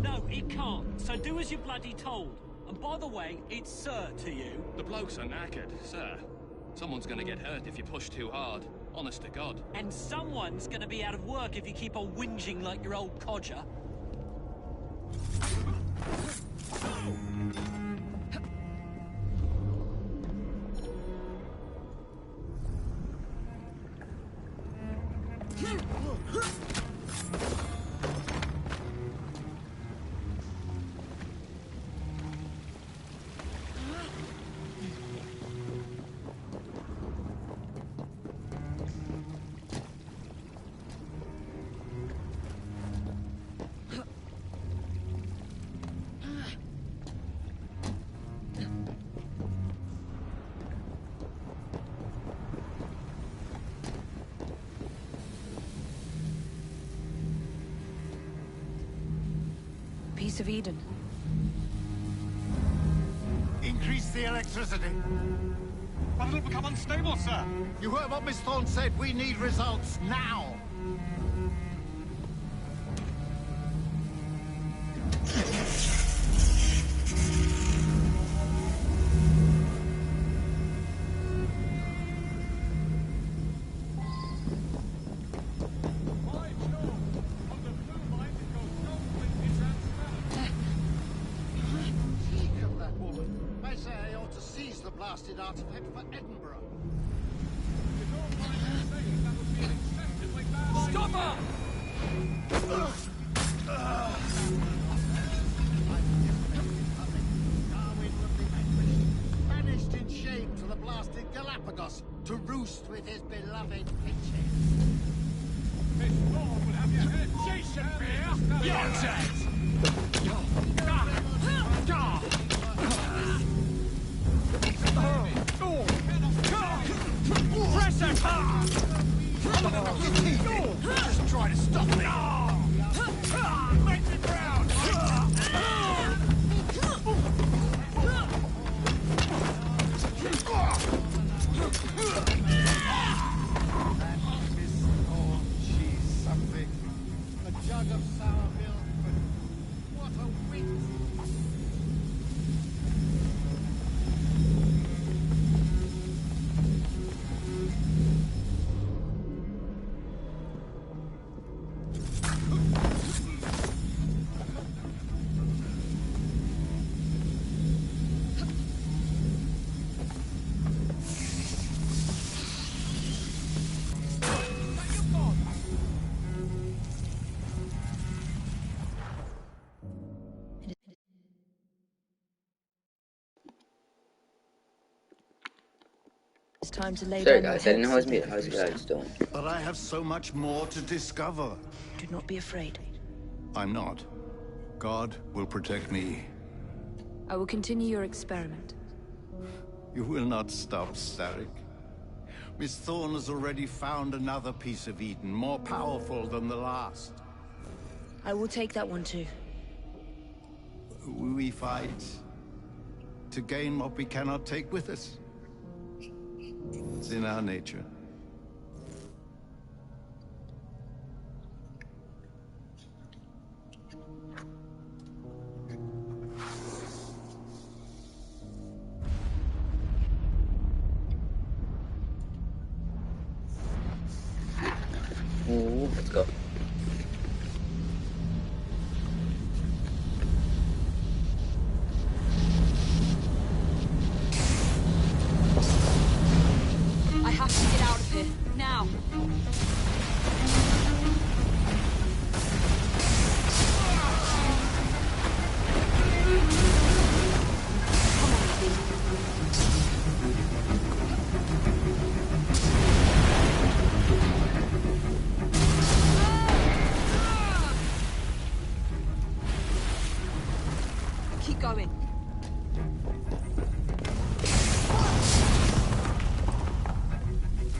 No, it can't. So do as you're bloody told. And by the way, it's sir to you. The blokes are knackered, sir. Someone's gonna get hurt if you push too hard. Honest to God. And someone's gonna be out of work if you keep on whinging like your old codger. Piece of Eden. Increase the electricity. But it'll become unstable, sir. You heard what Miss Thorne said. We need results now. Blasted artifact for Edinburgh. Stop her! Banished in shame to the blasted Galapagos to roost with his beloved pitches. Miss Thorne will have your head Jason beer! You're dead! Press it hard! Just try to stop me! Make me proud! Miss Thorne, she's something. A jug of sour milk, but what a wit! It's time to lay Sorry down guys, your I didn't know heads it was and me. How's take it a going, Stone? But I have so much more to discover. Do not be afraid. I'm not. God will protect me. I will continue your experiment. You will not stop, Starrick. Miss Thorne has already found another piece of Eden, more powerful than the last. I will take that one too. We fight to gain what we cannot take with us. It's in our nature. Ooh, let's go. I have to get out of here, now. Keep going.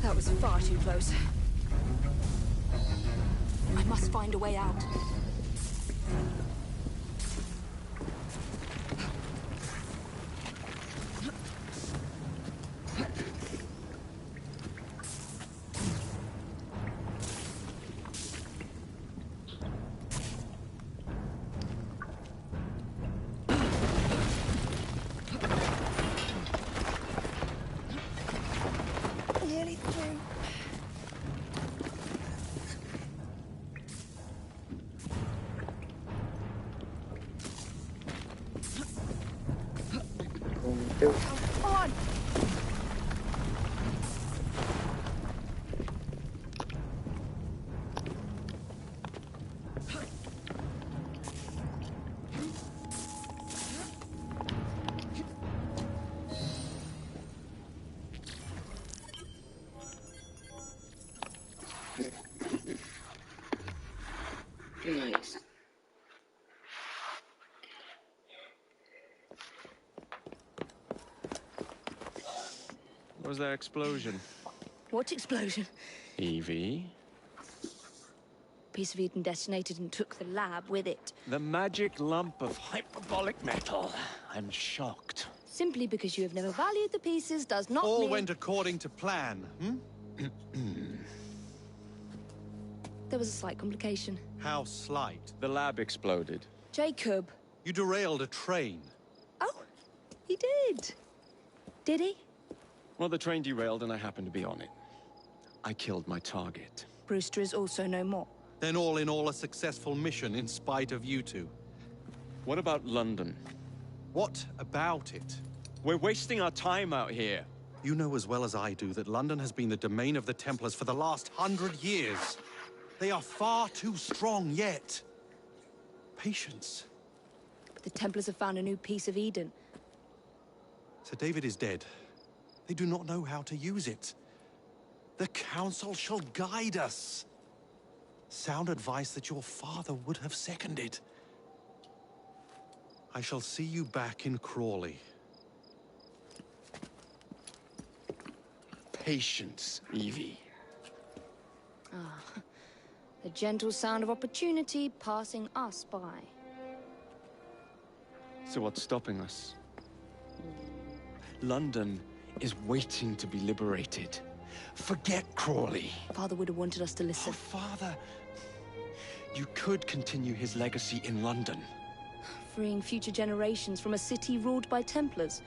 That was far too close. I must find a way out. do. Come on! Nice. Was there explosion? What explosion? Evie? Piece of Eden detonated and took the lab with it. The magic lump of hyperbolic metal. I'm shocked. Simply because you have never valued the pieces does not All mean... went according to plan, There was a slight complication. How slight. The lab exploded. Jacob. You derailed a train. Oh, he did. Did he? Well, the train derailed and I happened to be on it. I killed my target. Brewster is also no more. Then all in all a successful mission in spite of you two. What about London? What about it? We're wasting our time out here. You know as well as I do that London has been the domain of the Templars for the last 100 years. They are far too strong yet. Patience. But the Templars have found a new piece of Eden. Sir David is dead. They do not know how to use it. The Council shall guide us. Sound advice that your father would have seconded. I shall see you back in Crawley. Patience, Evie. The gentle sound of opportunity passing us by. So what's stopping us? London is waiting to be liberated. Forget Crawley. Father would have wanted us to listen. Oh, Father. You could continue his legacy in London. Freeing future generations from a city ruled by Templars.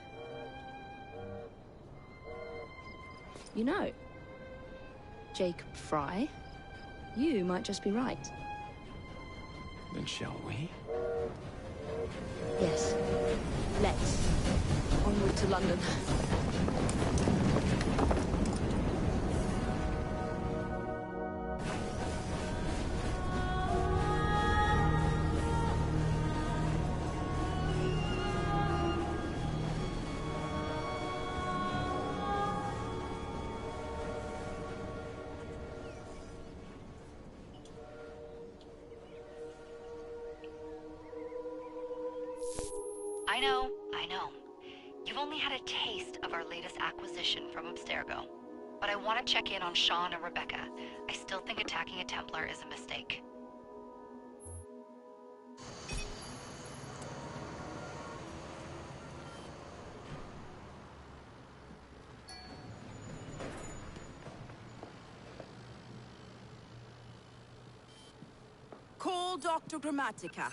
You know, Jacob Fry, you might just be right. Then shall we? Yes. Let's. Onward to London. I know. You've only had a taste of our latest acquisition from Abstergo. But I want to check in on Sean and Rebecca. I still think attacking a Templar is a mistake. Call Dr. Grammatica.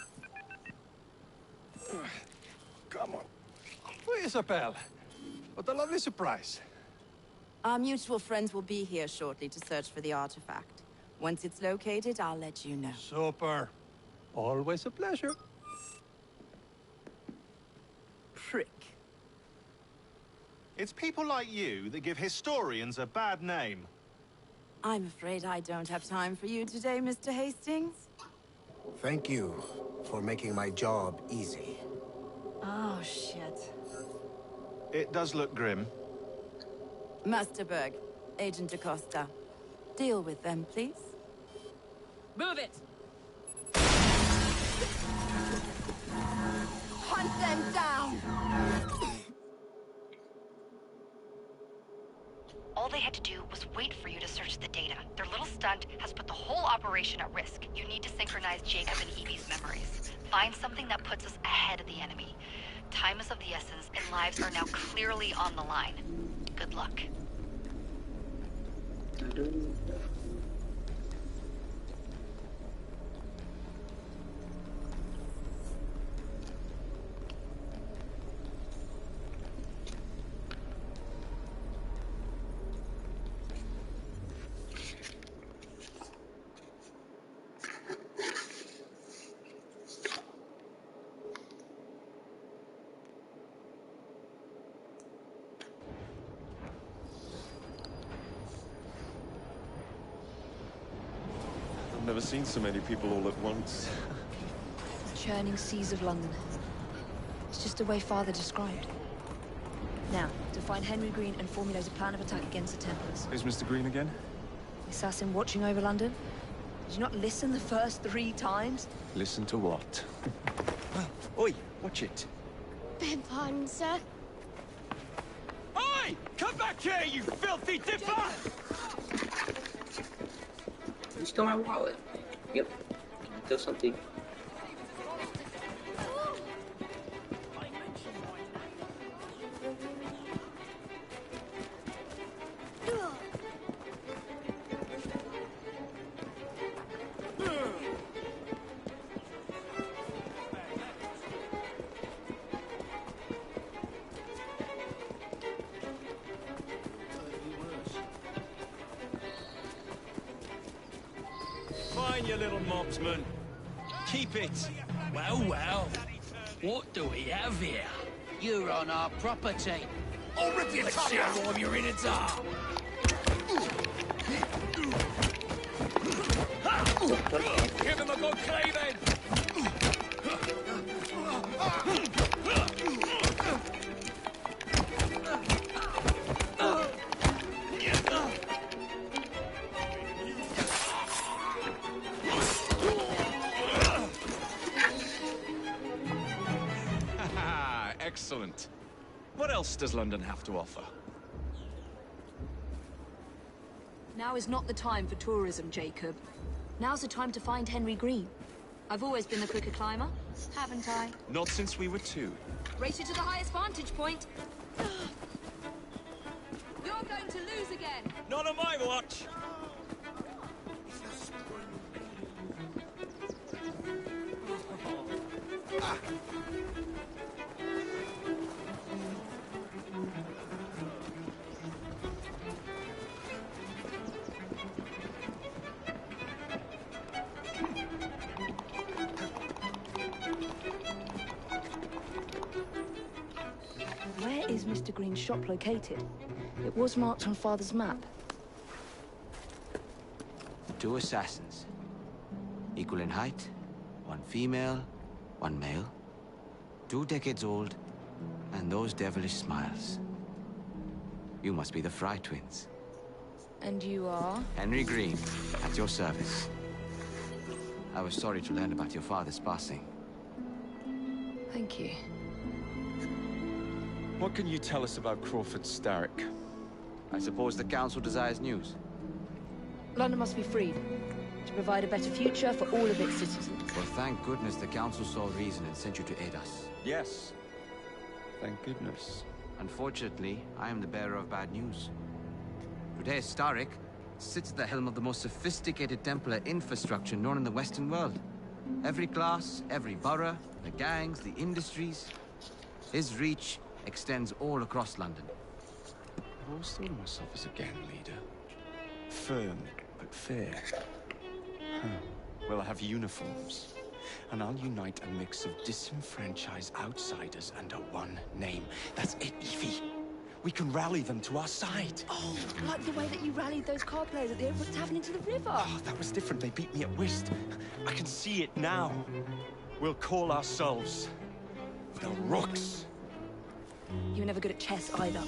Come on. Isabel. What a lovely surprise. Our mutual friends will be here shortly to search for the artifact. Once it's located, I'll let you know. Super. Always a pleasure. Prick. It's people like you that give historians a bad name. I'm afraid I don't have time for you today, Mr. Hastings. Thank you for making my job easy. Oh, shit. It does look grim. Masterberg, Agent DaCosta. Deal with them, please. Move it! Hunt them down! All they had to do was wait for you to search the data. Their little stunt has put the whole operation at risk. You need to synchronize Jacob and Evie's memories. Find something that puts us ahead of the enemy. Time is of the essence, and lives are now clearly on the line. Good luck. never seen so many people all at once. The churning seas of London. It's just the way Father described. Now, to find Henry Green and formulate a plan of attack against the Templars. Is Mr. Green again? The assassin watching over London? Did you not listen the first 3 times? Listen to what? Oi, watch it. Beg pardon, sir. Oi! Come back here, you filthy dipper! You stole my wallet. Yep. Do something. Fine, you little mobsman. Keep it. Well, well. What do we have here? You're on our property. I'll rip your tongue out! Warm your innards up. Give him a good cleaving! Excellent. What else does London have to offer? Now is not the time for tourism, Jacob. Now's the time to find Henry Green. I've always been the quicker climber, haven't I? Not since we were 2. Race you to the highest vantage point. You're going to lose again. Not on my watch! Where is Mr. Green's shop located? It was marked on Father's map. 2 assassins. Equal in height. 1 female, 1 male. 2 decades old. And those devilish smiles. You must be the Fry twins. And you are? Henry Green, at your service. I was sorry to learn about your father's passing. Thank you. What can you tell us about Crawford Starrick? I suppose the Council desires news. London must be freed, to provide a better future for all of its citizens. Well, thank goodness the Council saw reason and sent you to aid us. Yes. Thank goodness. Unfortunately, I am the bearer of bad news. Today, Starrick sits at the helm of the most sophisticated Templar infrastructure known in the Western world. Every class, every borough, the gangs, the industries. His reach extends all across London. I've always thought of myself as a gang leader. Firm, but fair. Huh. Well, I have uniforms. And I'll unite a mix of disenfranchised outsiders under one name. That's it, Evie. We can rally them to our side. Oh, like the way that you rallied those card players at the Overwood Tavern into the river. Oh, that was different. They beat me at whist. I can see it now. We'll call ourselves the Rooks. You were never good at chess either.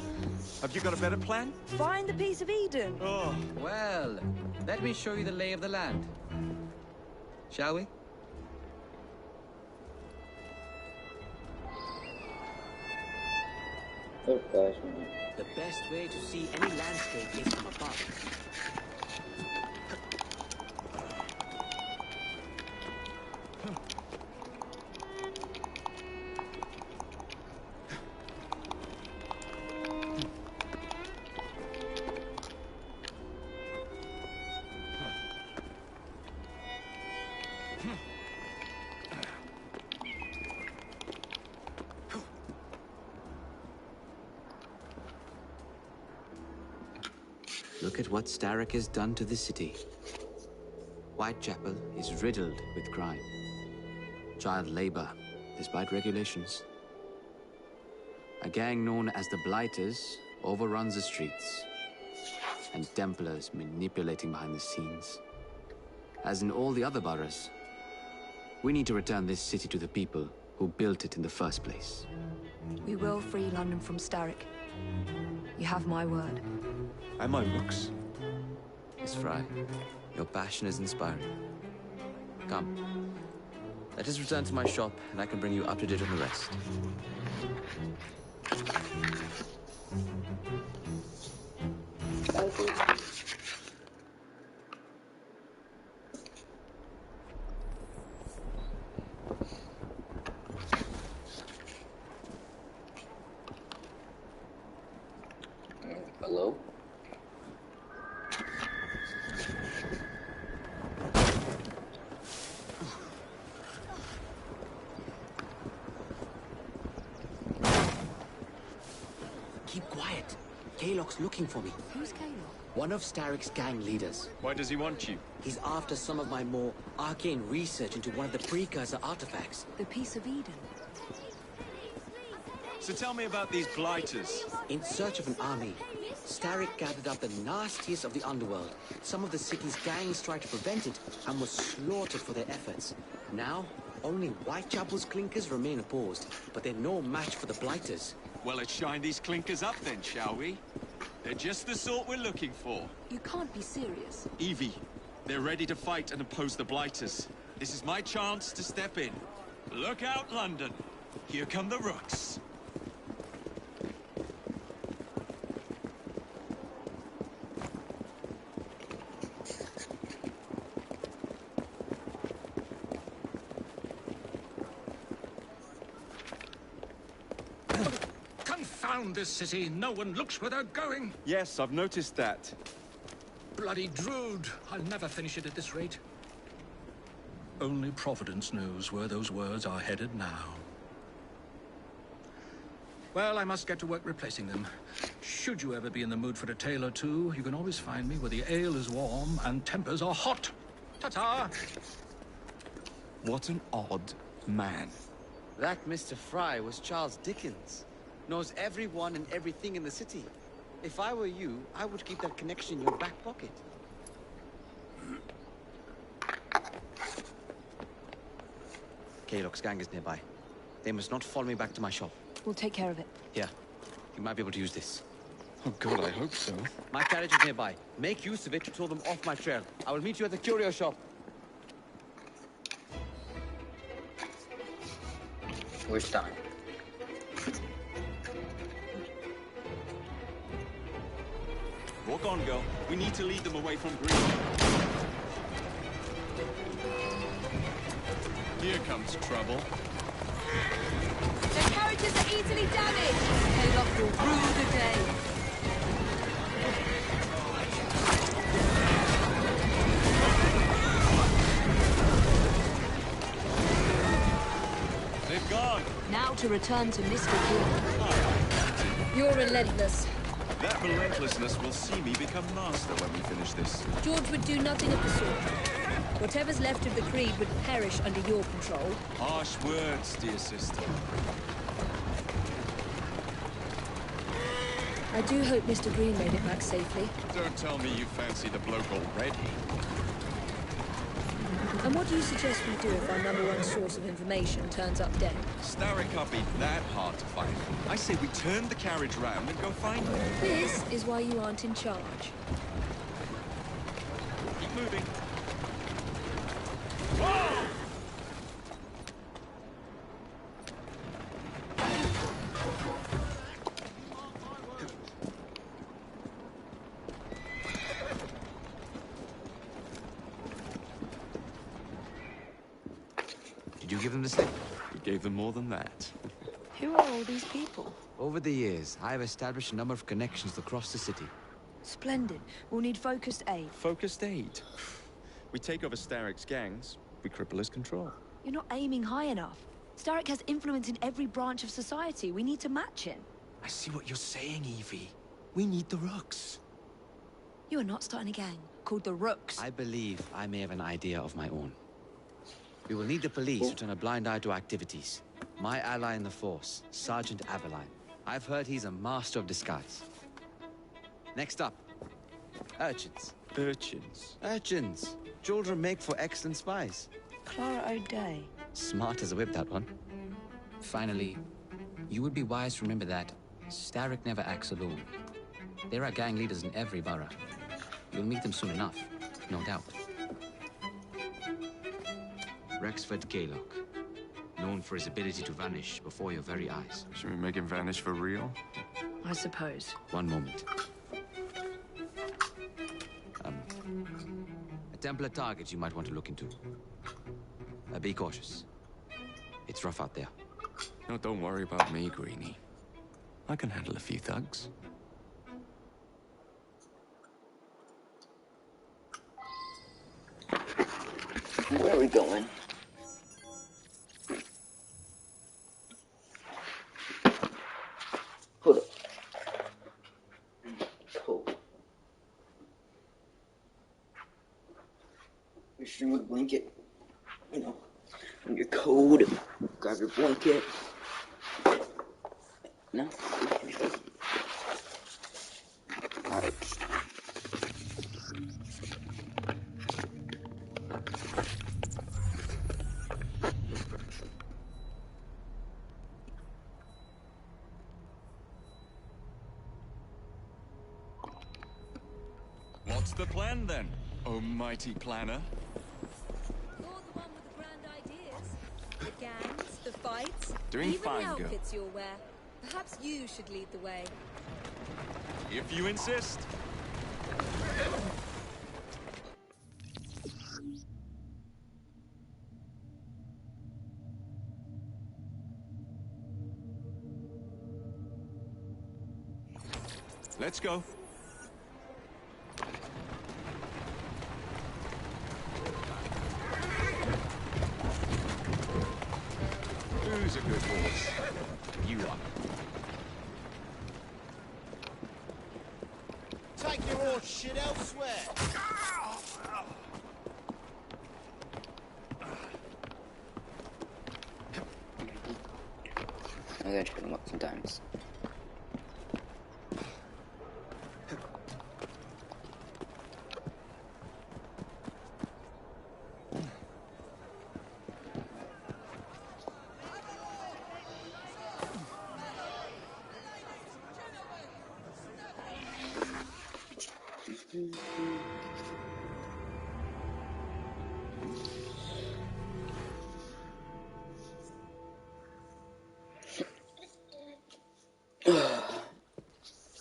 Have you got a better plan? Find the piece of Eden. Oh. Well, let me show you the lay of the land. Shall we? Oh gosh, man. The best way to see any landscape is from above. Look at what Starrick has done to the city. Whitechapel is riddled with crime. Child labor, despite regulations. A gang known as the Blighters overruns the streets. And Templars manipulating behind the scenes. as in all the other boroughs. We need to return this city to the people who built it in the first place. We will free London from Starrick. You have my word. And my looks. Miss Fry, your passion is inspiring. Come. Let us return to my shop, and I can bring you up to date on the rest. Hello? Keep quiet. Kaylock's looking for me. Who's Kaylock? One of Starrick's gang leaders. Why does he want you? He's after some of my more arcane research into one of the precursor artifacts. The Piece of Eden. So tell me about these blighters. In search of an army, Starrick gathered up the nastiest of the underworld. Some of the city's gangs tried to prevent it and were slaughtered for their efforts. Now, only Whitechapel's clinkers remain opposed, but they're no match for the blighters. Well, let's shine these clinkers up then, shall we? They're just the sort we're looking for. You can't be serious. Evie, they're ready to fight and oppose the blighters. This is my chance to step in. Look out, London. Here come the rooks. Confound this city. No one looks where they're going. Yes, I've noticed that. Bloody Drood. I'll never finish it at this rate. Only Providence knows where those words are headed now. Well, I must get to work replacing them. Should you ever be in the mood for a tale or two, you can always find me where the ale is warm and tempers are hot. Ta-ta! What an odd man. That Mr. Fry was Charles Dickens. Knows everyone and everything in the city. If I were you, I would keep that connection in your back pocket. Kaylock's gang is nearby. They must not follow me back to my shop. We'll take care of it. Here, you might be able to use this. Oh God, I hope so. My carriage is nearby. Make use of it to throw them off my trail. I will meet you at the curio shop. Where's time? Walk on, girl. We need to lead them away from Green. Here comes trouble. Their carriages are easily damaged. Kaylock will rue the day. They've gone. Now to return to Mr. Green. You're relentless. That relentlessness will see me become master when we finish this. George would do nothing of the sort. Whatever's left of the Creed would perish under your control. Harsh words, dear sister. I do hope Mr. Green made it back safely. Don't tell me you fancy the bloke already. And what do you suggest we do if our #1 source of information turns up dead? Starrick can't be that hard to find. I say we turn the carriage round and go find him. This is why you aren't in charge. Keep moving. Whoa! Did you give them the slip? We gave them more than that. Who are all these people? Over the years, I have established a number of connections across the city. Splendid. We'll need focused aid. Focused aid. We take over Starrick's gangs, we cripple his control. You're not aiming high enough. Starrick has influence in every branch of society. We need to match him. I see what you're saying, Evie. We need the Rooks. You are not starting a gang called the Rooks. I believe I may have an idea of my own. We will need the police to turn a blind eye to activities. My ally in the force, Sergeant Aberline. I've heard he's a master of disguise. Next up, urchins. Urchins? Urchins. Children make for excellent spies. Clara O'Day. Smart as a whip, that one. Finally, you would be wise to remember that Starrick never acts alone. There are gang leaders in every borough. You'll meet them soon enough, no doubt. Rexford Gaylock, known for his ability to vanish before your very eyes. Should we make him vanish for real? I suppose. One moment. A Templar target you might want to look into. Be cautious. It's rough out there. No, don't worry about me, Greenie. I can handle a few thugs. Where are we going? Hold up. Cold. You're stream with a blanket. You know, when you're cold, grab your blanket. No? Alright. What's the plan then, oh mighty planner? You're the one with the grand ideas. The gangs, the fights, Doing even fine, the girl. outfits you'll wear. Perhaps you should lead the way. If you insist. Let's go. Who's a good horse? You are. Take your horse shit elsewhere. I gotta check them up sometimes.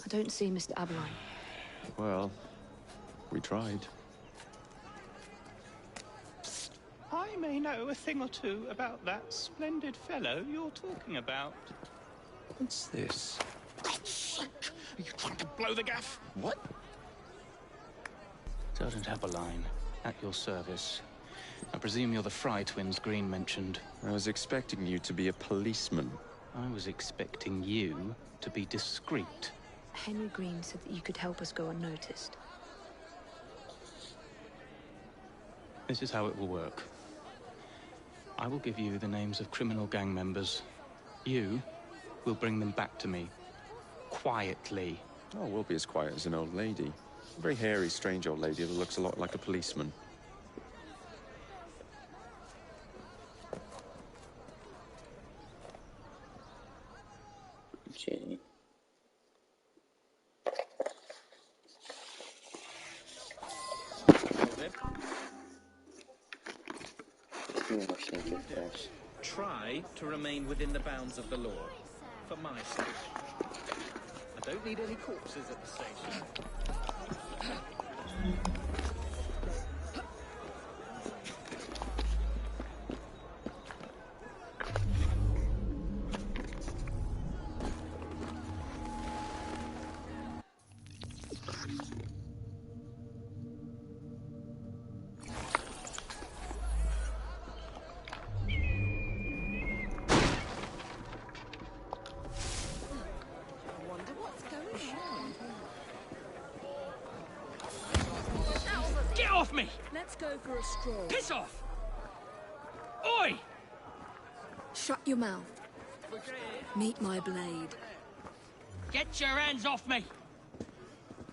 I don't see Mr. Aberline. Well, we tried. I may know a thing or two about that splendid fellow you're talking about. What's this? Are you trying to blow the gaff? What? Sergeant Aberline, at your service. I presume you're the Fry twins Green mentioned. I was expecting you to be a policeman. I was expecting you to be discreet. Henry Green said that you could help us go unnoticed. This is how it will work. I will give you the names of criminal gang members. You will bring them back to me. Quietly. Oh, we'll be as quiet as an old lady. A very hairy, strange old lady that looks a lot like a policeman. Gee. Try to remain within the bounds of the law, for my sake. I don't need any corpses at the station. Get off me! Let's go for a stroll. Piss off! Oi! Shut your mouth. Meet my blade. Get your hands off me!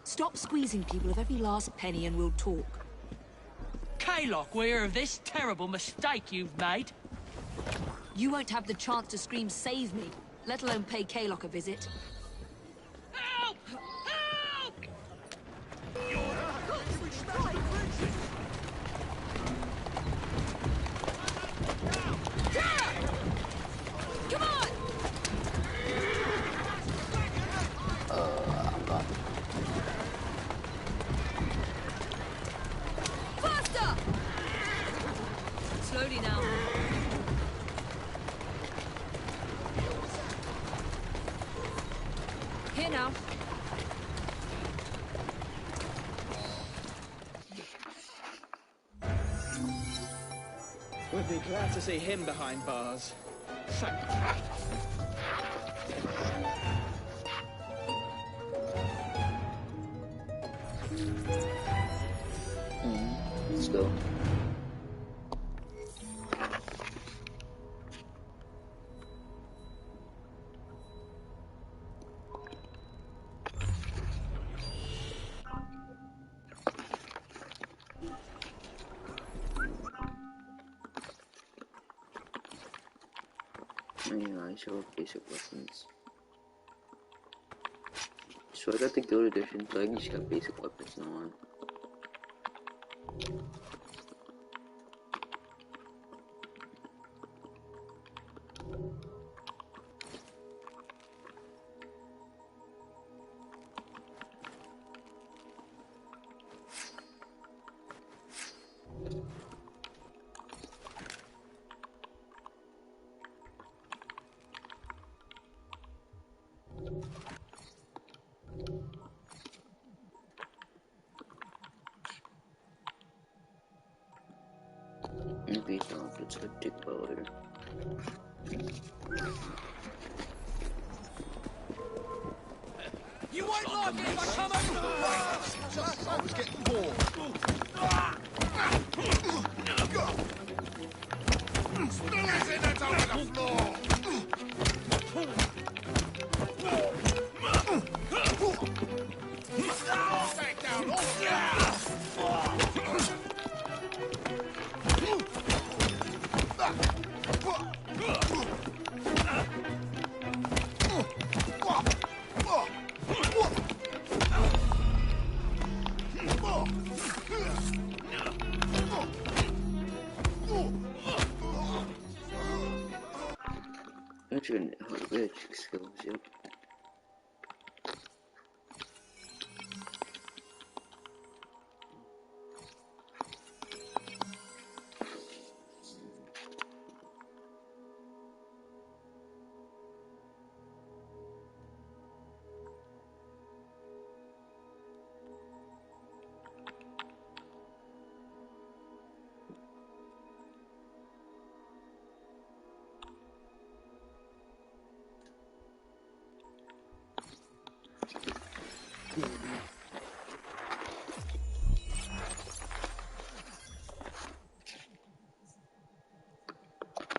Stop squeezing people of every last penny and we'll talk. Kaylock will hear of this terrible mistake you've made. You won't have the chance to scream save me, let alone pay Kaylock a visit. Help! Help! Come on! I'm gone. Faster! Slowly now. Here now. We'll be glad to see him behind bars. Thank Let's go. I show basic weapons. So I got the Guild Edition, so I just got basic weapons now on. Maybe no, let's go dig powder. You won't like it if I come over! Just, I was getting bored. Still isn't it over the floor? Take down all Actually, hard magic skills, yep.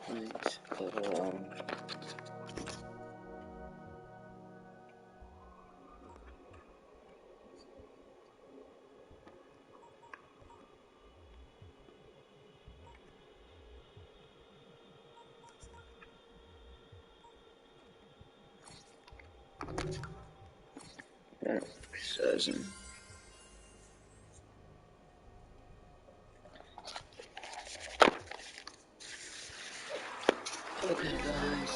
Nice. Exercising. Okay, guys.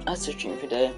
That's the stream for today.